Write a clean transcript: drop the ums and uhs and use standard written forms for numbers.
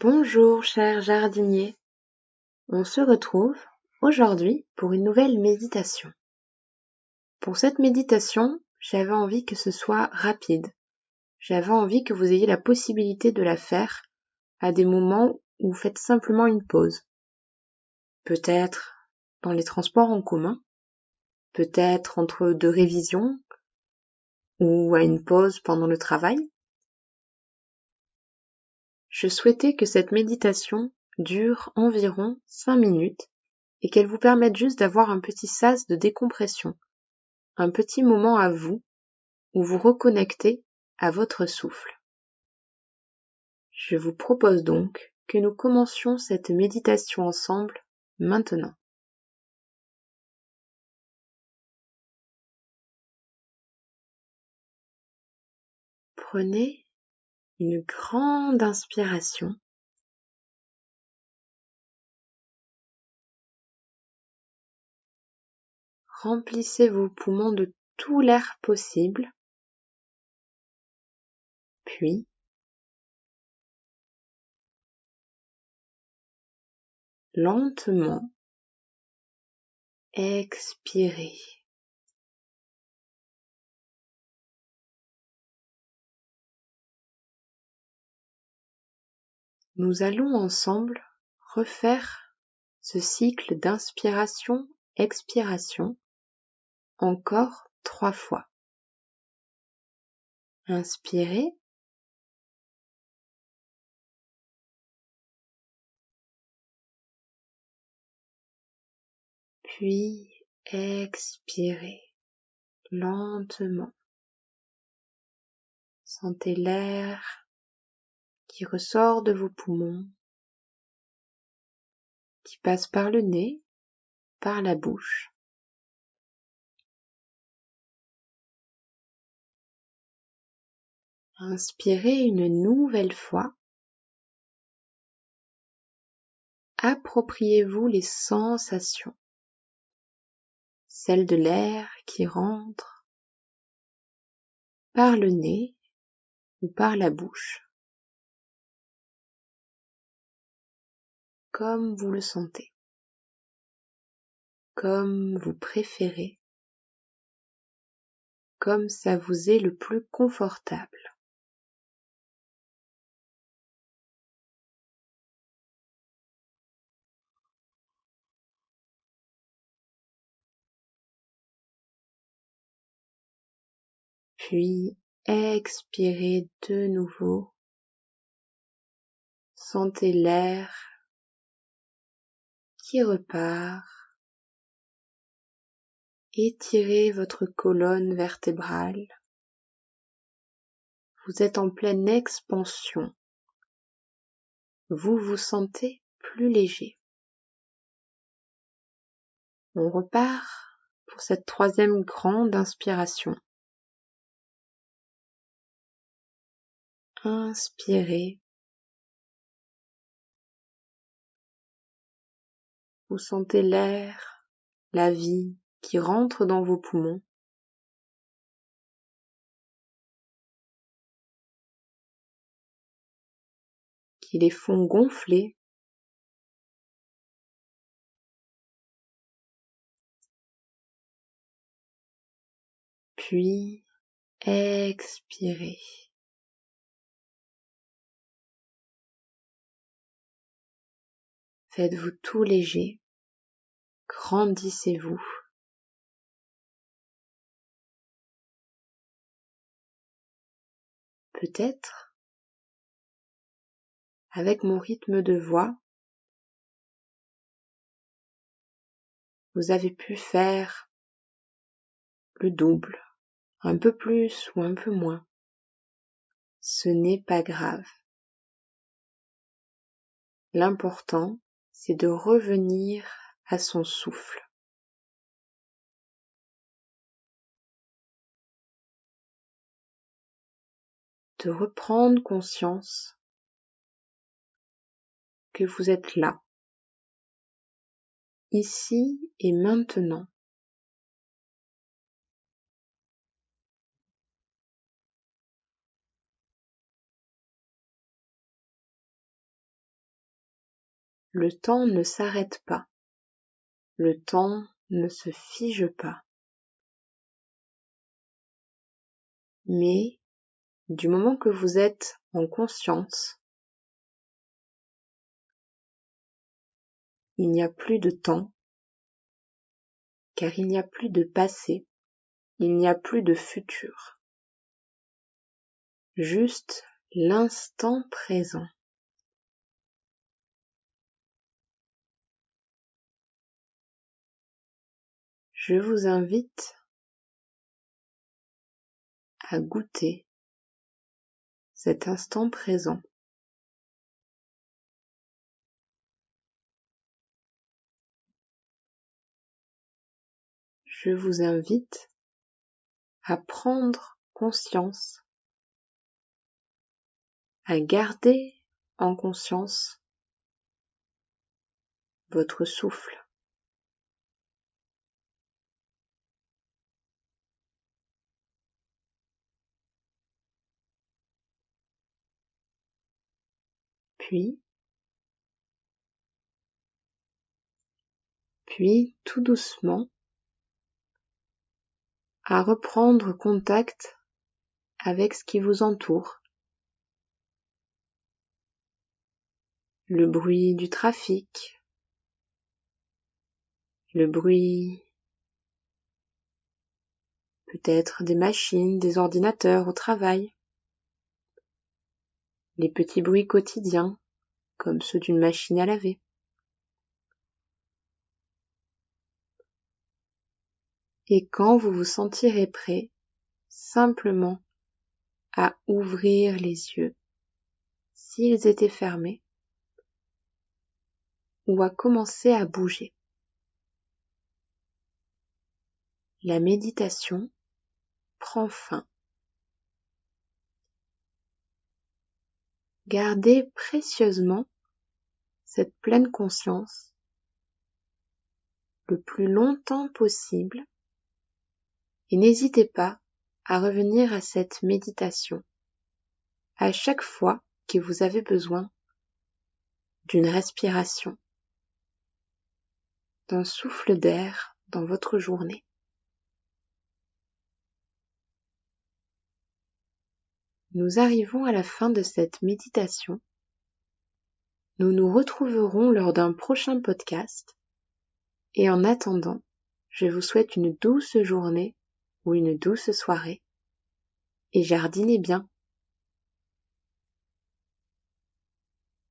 Bonjour cher jardinier, on se retrouve aujourd'hui pour une nouvelle méditation. Pour cette méditation, j'avais envie que ce soit rapide. J'avais envie que vous ayez la possibilité de la faire à des moments où vous faites simplement une pause. Peut-être dans les transports en commun, peut-être entre deux révisions ou à une pause pendant le travail. Je souhaitais que cette méditation dure environ 5 minutes et qu'elle vous permette juste d'avoir un petit sas de décompression, un petit moment à vous où vous reconnectez à votre souffle. Je vous propose donc que nous commencions cette méditation ensemble maintenant. Prenez une grande inspiration. Remplissez vos poumons de tout l'air possible. Puis, lentement, expirez. Nous allons ensemble refaire ce cycle d'inspiration-expiration encore 3 fois. Inspirez. Puis expirez lentement. Sentez l'air qui ressort de vos poumons, qui passe par le nez, par la bouche. Inspirez une nouvelle fois. Appropriez-vous les sensations, celles de l'air qui rentre par le nez ou par la bouche, comme vous le sentez, comme vous préférez, comme ça vous est le plus confortable. Puis expirez de nouveau. Sentez l'air qui repart. Étirez votre colonne vertébrale. Vous êtes en pleine expansion. Vous vous sentez plus léger. On repart pour cette troisième grande inspiration. Inspirez. Vous sentez l'air, la vie qui rentre dans vos poumons. Qui les font gonfler. Puis expirez. Faites-vous tout léger. Grandissez-vous. Peut-être, avec mon rythme de voix, vous avez pu faire le double, un peu plus ou un peu moins. Ce n'est pas grave. L'important, c'est de revenir à son souffle. De reprendre conscience que vous êtes là, ici et maintenant. Le temps ne s'arrête pas. Le temps ne se fige pas. Mais du moment que vous êtes en conscience, il n'y a plus de temps, car il n'y a plus de passé, il n'y a plus de futur. Juste l'instant présent. Je vous invite à goûter cet instant présent. Je vous invite à prendre conscience, à garder en conscience votre souffle. Puis tout doucement, à reprendre contact avec ce qui vous entoure. Le bruit du trafic, le bruit peut-être des machines, des ordinateurs au travail, les petits bruits quotidiens comme ceux d'une machine à laver. Et quand vous vous sentirez prêt, simplement à ouvrir les yeux s'ils étaient fermés ou à commencer à bouger. La méditation prend fin. Gardez précieusement cette pleine conscience le plus longtemps possible et n'hésitez pas à revenir à cette méditation à chaque fois que vous avez besoin d'une respiration, d'un souffle d'air dans votre journée. Nous arrivons à la fin de cette méditation. Nous nous retrouverons lors d'un prochain podcast et en attendant, je vous souhaite une douce journée ou une douce soirée et jardinez bien.